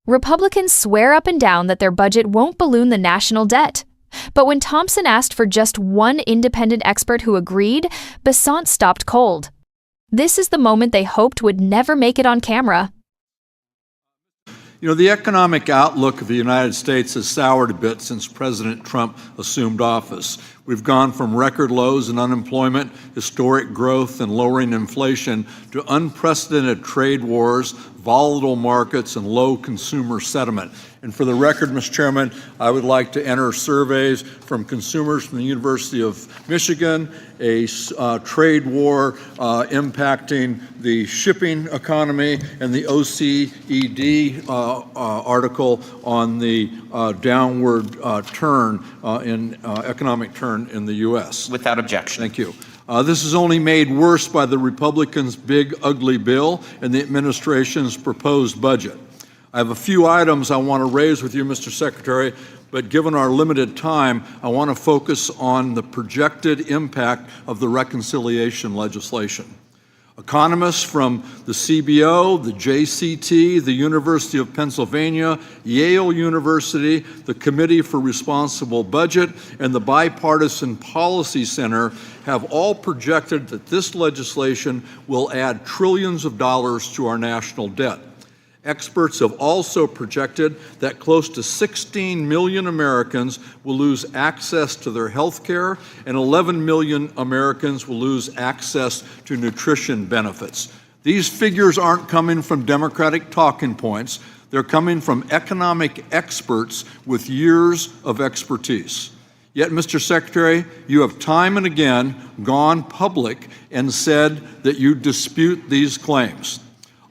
Republicans swear up and down that their budget won't balloon the national debt. But when Thompson asked for just one independent expert who agreed, Bessent stopped cold. This is the moment they hoped would never make it on camera. You know, the economic outlook of the United States has soured a bit since President Trump assumed office. We've gone from record lows in unemployment, historic growth, and lowering inflation to unprecedented trade wars, volatile markets, and low consumer sentiment. And for the record, Mr. Chairman, I would like to enter surveys from consumers from the University of Michigan, a trade war impacting the shipping economy, and the OECD article on the downward turn in economic turn in the U.S. Without objection. Thank you. This is only made worse by the Republicans' big, ugly bill and the administration's proposed budget. I have a few items I want to raise with you, Mr. Secretary, but given our limited time, I want to focus on the projected impact of the reconciliation legislation. Economists from the CBO, the JCT, the University of Pennsylvania, Yale University, the Committee for Responsible Budget, and the Bipartisan Policy Center have all projected that this legislation will add trillions of dollars to our national debt. Experts have also projected that close to 16 million Americans will lose access to their health care, and 11 million Americans will lose access to nutrition benefits. These figures aren't coming from Democratic talking points. They're coming from economic experts with years of expertise. Yet, Mr. Secretary, you have time and again gone public and said that you dispute these claims.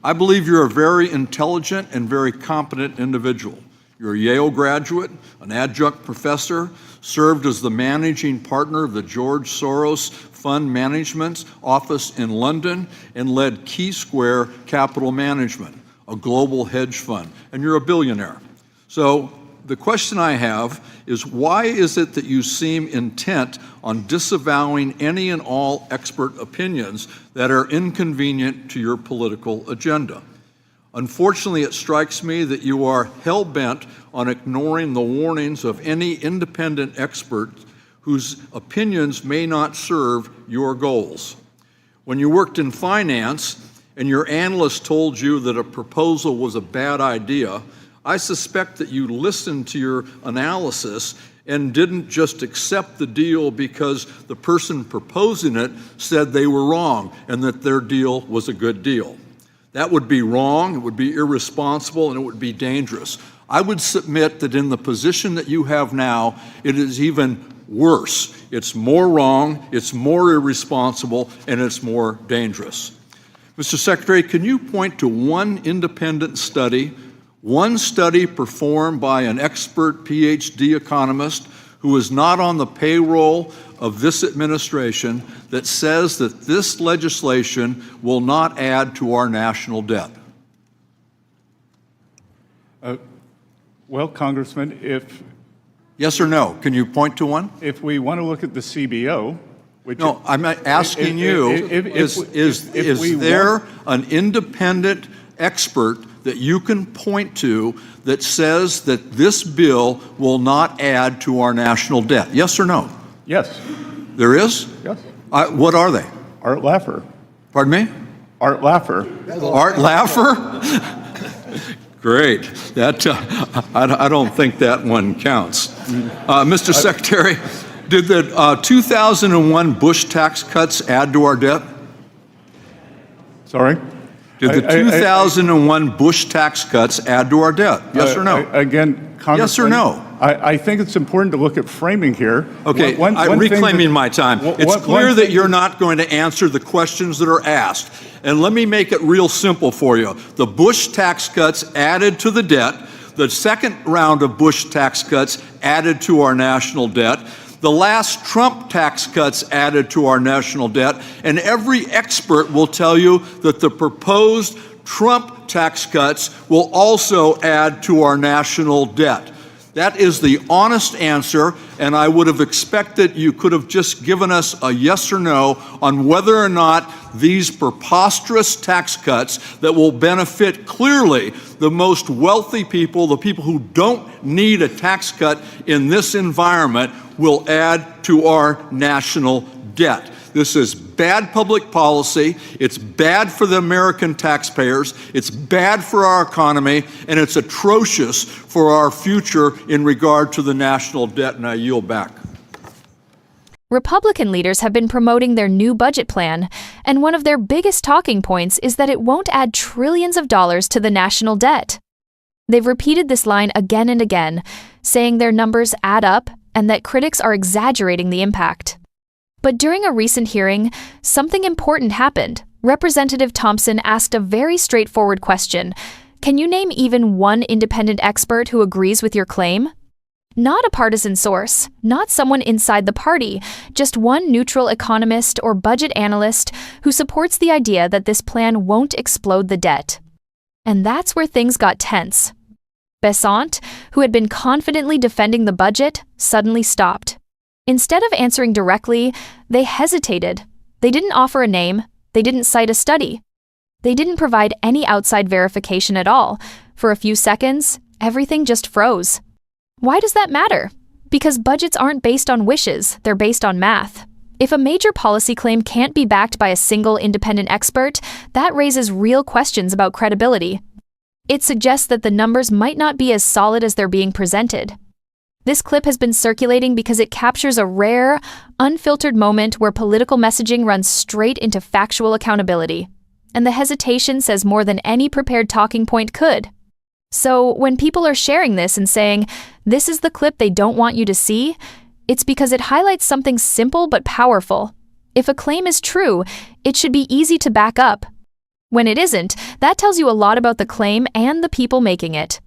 I believe you're a very intelligent and very competent individual. You're a Yale graduate, an adjunct professor, served as the managing partner of the George Soros Fund Management Office in London, and led Key Square Capital Management, a global hedge fund, and you're a billionaire. So the question I have is, why is it that you seem intent on disavowing any and all expert opinions that are inconvenient to your political agenda? Unfortunately, it strikes me that you are hell-bent on ignoring the warnings of any independent expert whose opinions may not serve your goals. When you worked in finance and your analyst told you that a proposal was a bad idea, I suspect that you listened to your analysis and didn't just accept the deal because the person proposing it said they were wrong and that their deal was a good deal. That would be wrong, it would be irresponsible, and it would be dangerous. I would submit that in the position that you have now, it is even worse. It's more wrong, it's more irresponsible, and it's more dangerous. Mr. Secretary, can you point to one independent study, one study performed by an expert PhD economist who is not on the payroll of this administration, that says that this legislation will not add to our national debt? Well, Congressman, Yes or no? Can you point to one? if we want to look at the CBO, which No, I'm asking you, is there an independent expert that you can point to that says that this bill will not add to our national debt? Yes or no? Yes. There is? Yes. What are they? Art Laffer. Pardon me? Art Laffer. Art Laffer? Great. That I don't think that one counts. Mr. Secretary, did the 2001 Bush tax cuts add to our debt? Sorry? Did the 2001 Bush tax cuts add to our debt? Yes or no? Again, Congressman. Yes or no? I think it's important to look at framing here. Okay, I'm reclaiming my time. It's clear that you're not going to answer the questions that are asked. And let me make it real simple for you. The Bush tax cuts added to the debt. The second round of Bush tax cuts added to our national debt. The last Trump tax cuts added to our national debt. And every expert will tell you that the proposed Trump tax cuts will also add to our national debt. That is the honest answer, and I would have expected you could have just given us a yes or no on whether or not these preposterous tax cuts that will benefit clearly the most wealthy people, the people who don't need a tax cut in this environment, will add to our national debt. This is bad public policy, it's bad for the American taxpayers, it's bad for our economy, and it's atrocious for our future in regard to the national debt, and I yield back. Republican leaders have been promoting their new budget plan, and one of their biggest talking points is that it won't add trillions of dollars to the national debt. They've repeated this line again and again, saying their numbers add up and that critics are exaggerating the impact. But during a recent hearing, something important happened. Representative Thompson asked a very straightforward question. Can you name even one independent expert who agrees with your claim? Not a partisan source, not someone inside the party, just one neutral economist or budget analyst who supports the idea that this plan won't explode the debt. And that's where things got tense. Bessent, who had been confidently defending the budget, suddenly stopped. Instead of answering directly, they hesitated. They didn't offer a name. They didn't cite a study. They didn't provide any outside verification at all. For a few seconds, everything just froze. Why does that matter? Because budgets aren't based on wishes, they're based on math. If a major policy claim can't be backed by a single independent expert, that raises real questions about credibility. It suggests that the numbers might not be as solid as they're being presented. This clip has been circulating because it captures a rare, unfiltered moment where political messaging runs straight into factual accountability. And the hesitation says more than any prepared talking point could. So when people are sharing this and saying, this is the clip they don't want you to see, it's because it highlights something simple but powerful. If a claim is true, it should be easy to back up. When it isn't, that tells you a lot about the claim and the people making it.